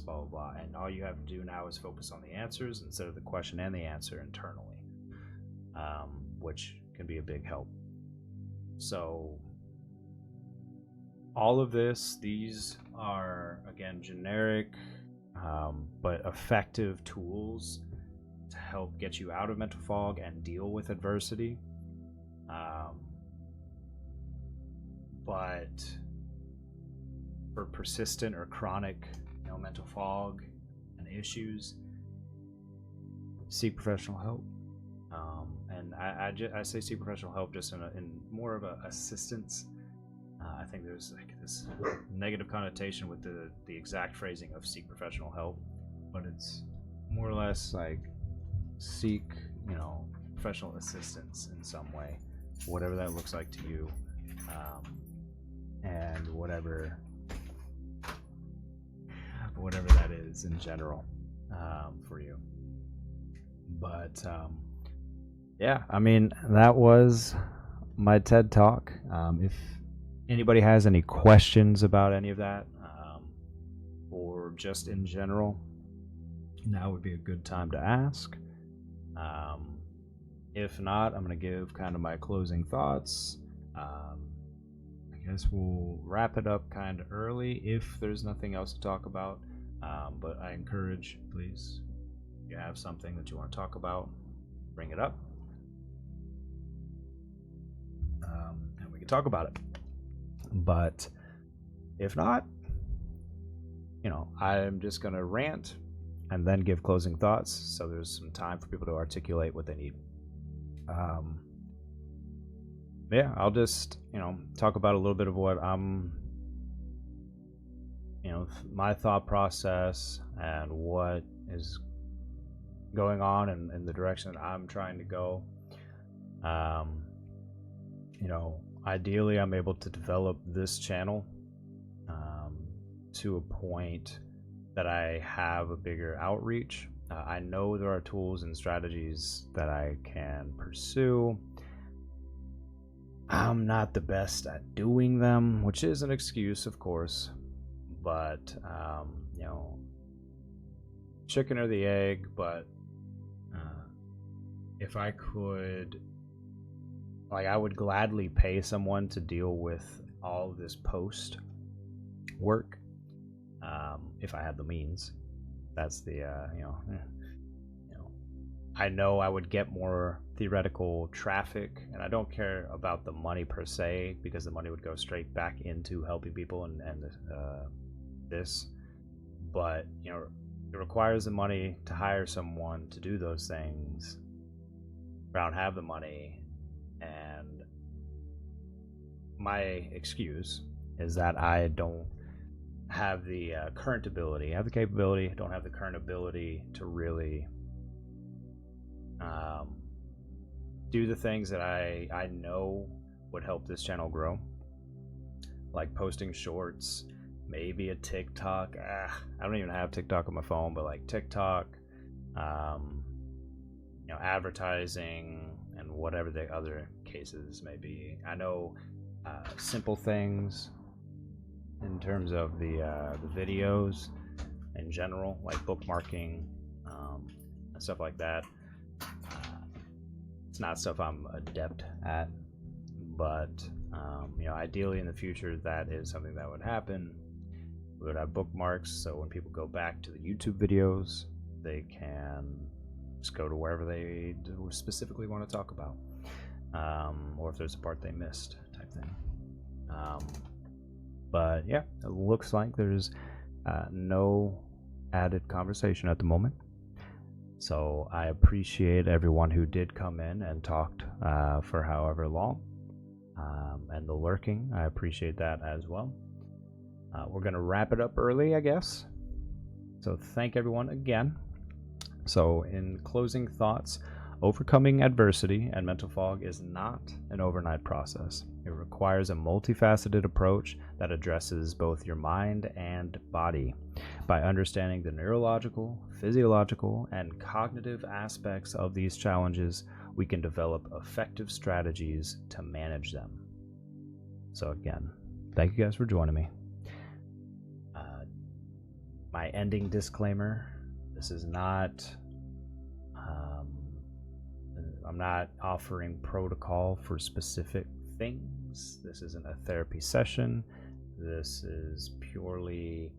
blah blah blah. And all you have to do now is focus on the answers instead of the question and the answer internally, which can be a big help. So all of these are, again, generic but effective tools to help get you out of mental fog and deal with adversity. But for persistent or chronic mental fog and issues, seek professional help. And I say seek professional help just in more of a assistance. I think there's like this negative connotation with the exact phrasing of seek professional help, but it's more or less like seek professional assistance in some way, whatever that looks like to you, and whatever that is in general for you. But yeah, I mean, that was my TED Talk. If anybody has any questions about any of that, or just in general, now would be a good time to ask. If not, I'm going to give kind of my closing thoughts. I guess we'll wrap it up kind of early if there's nothing else to talk about. But I encourage, please, if you have something that you want to talk about, bring it up. And we can talk about it. But if not, I'm just going to rant and then give closing thoughts, so there's some time for people to articulate what they need. Yeah, I'll just, talk about a little bit of what I'm, my thought process and what is going on in the direction that I'm trying to go. Ideally, I'm able to develop this channel to a point that I have a bigger outreach. I know there are tools and strategies that I can pursue. I'm not the best at doing them, which is an excuse, of course, but chicken or the egg. But if I could Like, I would gladly pay someone to deal with all of this post work, if I had the means. That's the I know I would get more theoretical traffic, and I don't care about the money per se, because the money would go straight back into helping people and this. But it requires the money to hire someone to do those things. I don't have the money, and my excuse is that I don't have the current ability. I have the capability, don't have the current ability to really do the things that I know would help this channel grow, like posting shorts, maybe a TikTok. I don't even have TikTok on my phone, but like TikTok, advertising, and whatever the other cases may be. I know simple things in terms of the videos in general, like bookmarking and stuff like that. It's not stuff I'm adept at, but ideally in the future that is something that would happen. We would have bookmarks, so when people go back to the YouTube videos, they can just go to wherever they specifically want to talk about, or if there's a part they missed, type thing. But yeah, it looks like there's no added conversation at the moment. So I appreciate everyone who did come in and talked for however long, and the lurking. I appreciate that as well. We're going to wrap it up early, I guess. So thank everyone again. So in closing thoughts, overcoming adversity and mental fog is not an overnight process. It requires a multifaceted approach that addresses both your mind and body. By understanding the neurological, physiological, and cognitive aspects of these challenges, we can develop effective strategies to manage them. So again, thank you guys for joining me. My ending disclaimer, this is not, I'm not offering protocol for specific things. This isn't a therapy session. This is purely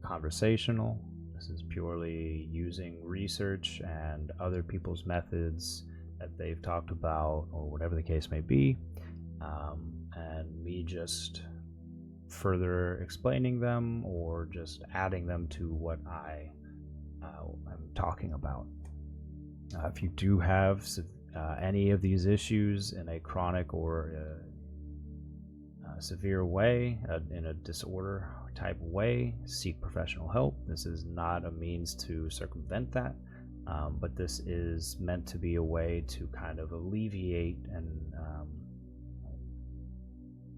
conversational. This is purely using research and other people's methods that they've talked about, or whatever the case may be, and me just further explaining them or just adding them to what I am talking about. If you do have any of these issues in a chronic or severe way, in a disorder type way, seek professional help. This is not a means to circumvent that, but this is meant to be a way to kind of alleviate and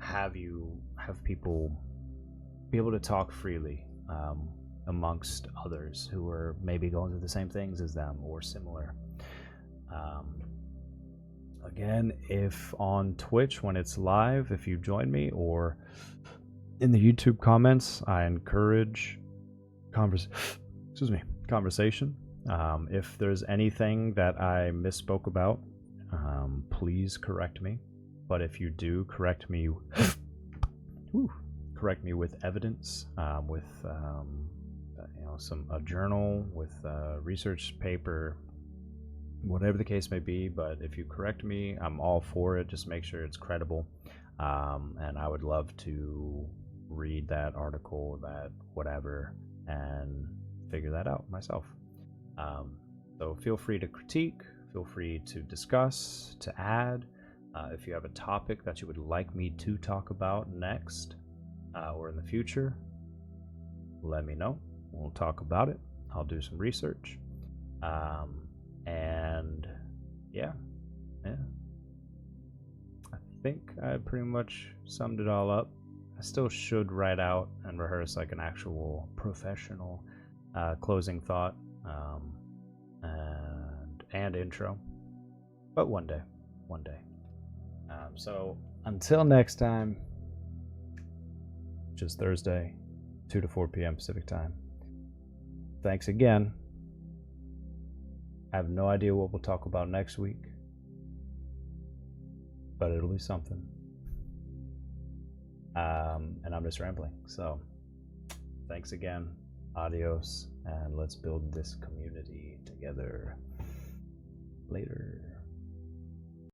have people be able to talk freely amongst others who are maybe going through the same things as them or similar. Again, if on Twitch when it's live, if you join me, or in the YouTube comments, I encourage conversation. If there's anything that I misspoke about, please correct me. But if you do, correct me with evidence, with a journal, with a research paper, whatever the case may be. But if you correct me, I'm all for it. Just make sure it's credible, and I would love to read that article, that whatever, and figure that out myself. So feel free to critique, feel free to discuss, to add. If you have a topic that you would like me to talk about next or in the future, let me know. We'll talk about it. I'll do some research. And yeah. I think I pretty much summed it all up. I still should write out and rehearse like an actual professional closing thought and intro, but one day. So until next time, which is Thursday, 2 to 4 p.m. Pacific time. Thanks again. I have no idea what we'll talk about next week. but it'll be something. And I'm just rambling. So thanks again. Adios, and let's build this community together. Later.